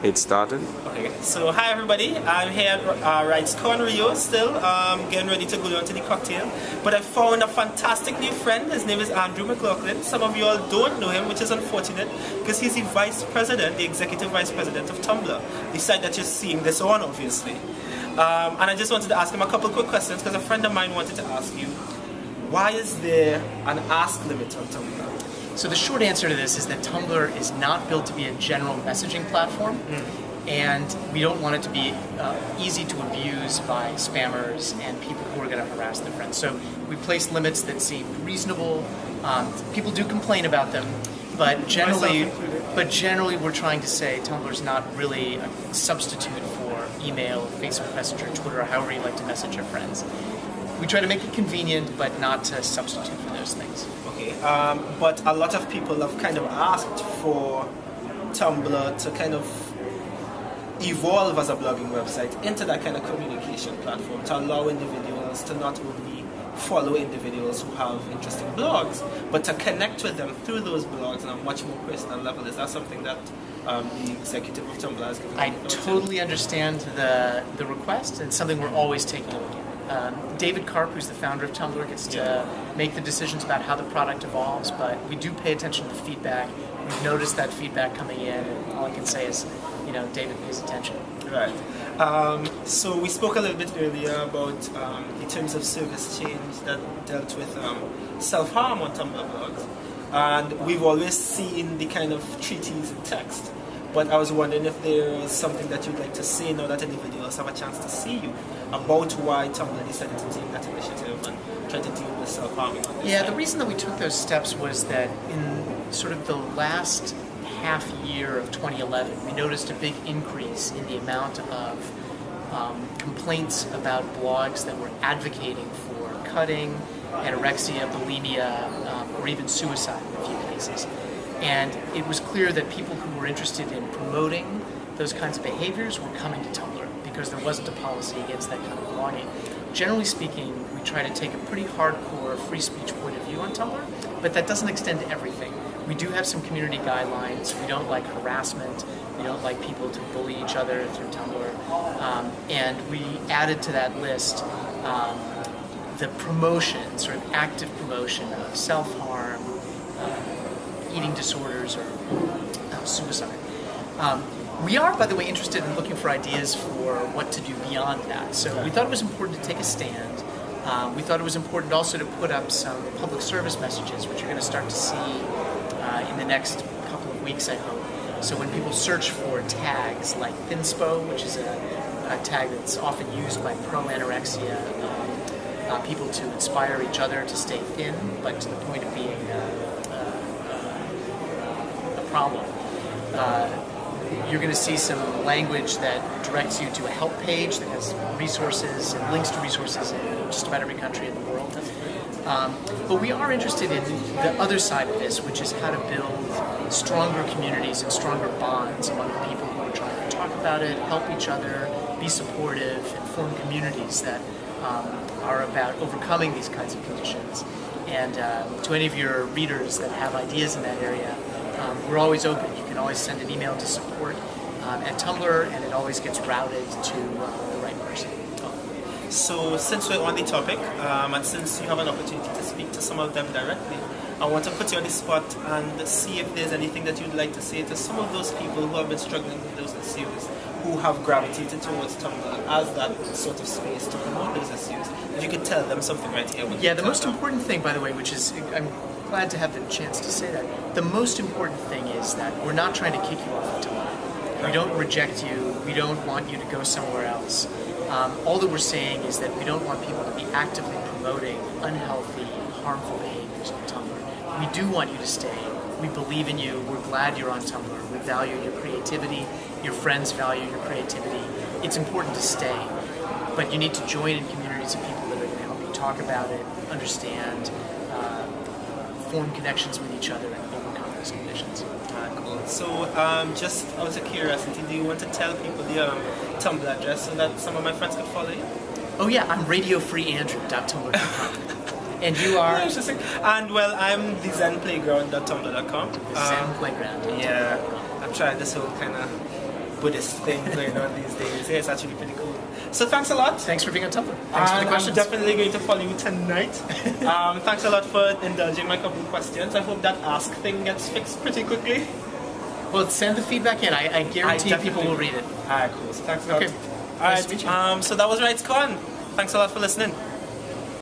it started. Okay, so hi everybody, I'm here at RightsCon Rio still, getting ready to go down to the cocktail. But I found a fantastic new friend. His name is Andrew McLaughlin. Some of you all don't know him, which is unfortunate, because he's the vice president, the executive vice president of Tumblr, the site that you're seeing this on, obviously. And I just wanted to ask him a couple quick questions, because a friend of mine wanted to ask you, why is there an ask limit on Tumblr? So the short answer to this is that Tumblr is not built to be a general messaging platform, and we don't want it to be easy to abuse by spammers and people who are going to harass their friends. So we place limits that seem reasonable. People do complain about them, but generally we're trying to say Tumblr's not really a substitute for email, Facebook Messenger, Twitter, or however you like to message your friends. We try to make it convenient, but not to substitute for those things. Okay, but a lot of people have kind of asked for Tumblr to kind of evolve as a blogging website into that kind of communication platform, to allow individuals to not only follow individuals who have interesting blogs, but to connect with them through those blogs on a much more personal level. Is that something that the executive of Tumblr has given? I totally understand the request, and it's something we're always taking a look at. David Karp, who's the founder of Tumblr, gets to make the decisions about how the product evolves, but we do pay attention to feedback. We've noticed that feedback coming in, and all I can say is, David pays attention. Right. So we spoke a little bit earlier about the terms of service change that dealt with self-harm on Tumblr blogs, and we've always seen the kind of treaties in text. But I was wondering if there is something that you'd like to say now that individuals have a chance to see you about why Tumblr decided to take that initiative and try to deal with self-harming. Yeah, the reason that we took those steps was that in sort of the last half year of 2011, we noticed a big increase in the amount of complaints about blogs that were advocating for cutting, anorexia, bulimia, or even suicide in a few cases. And it was clear that people who were interested in promoting those kinds of behaviors were coming to Tumblr because there wasn't a policy against that kind of blogging. Generally speaking, we try to take a pretty hardcore free speech point of view on Tumblr, but that doesn't extend to everything. We do have some community guidelines. We don't like harassment. We don't like people to bully each other through Tumblr. And we added to that list the promotion, sort of active promotion of self-harm, eating disorders, or suicide. We are, by the way, interested in looking for ideas for what to do beyond that. So we thought it was important to take a stand. We thought it was important also to put up some public service messages, which you're going to start to see in the next couple of weeks, I hope. So when people search for tags like thinspo, which is a tag that's often used by pro-anorexia people to inspire each other to stay thin, but to the point of being problem. You're going to see some language that directs you to a help page that has resources and links to resources in just about every country in the world. But we are interested in the other side of this, which is how to build stronger communities and stronger bonds among the people who are trying to talk about it, help each other, be supportive, and form communities that are about overcoming these kinds of conditions. And to any of your readers that have ideas in that area, we're always open. You can always send an email to support at Tumblr, and it always gets routed to the right person. So since we're on the topic, and since you have an opportunity to speak to some of them directly, I want to put you on the spot and see if there's anything that you'd like to say to some of those people who have been struggling with those issues, who have gravitated towards Tumblr as that sort of space to promote those issues. If you could tell them something right here. Yeah, the most important thing, by the way, which is, I'm glad to have the chance to say that, the most important thing is that we're not trying to kick you off of Tumblr. We don't reject you. We don't want you to go somewhere else. All that we're saying is that we don't want people to be actively promoting unhealthy, harmful behaviors on Tumblr. We do want you to stay. We believe in you. We're glad you're on Tumblr. We value your creativity. Your friends value your creativity. It's important to stay. But you need to join in communities of people that are going to help you talk about it, understand, form connections with each other, and overcome those conditions. Cool. So, just out of curiosity, do you want to tell people the Tumblr address so that some of my friends can follow you? Oh yeah, I'm radiofreeandrew.tumblr.com. And you are? Interesting. And well, I'm the zenplayground.tumblr.com. Zen Playground. Yeah, I'm trying this whole kind of Buddhist thing going on these days. Yeah, it's actually pretty cool. So thanks a lot. Thanks for being on Tumblr. Thanks for the questions. I'm definitely going to follow you tonight. Thanks a lot for indulging my couple of questions. I hope that ask thing gets fixed pretty quickly. Well, send the feedback in. I guarantee people will read it. Alright, cool. So thanks a lot. Okay. Alright, Nice to meet you. so that was RightsCon. Thanks a lot for listening.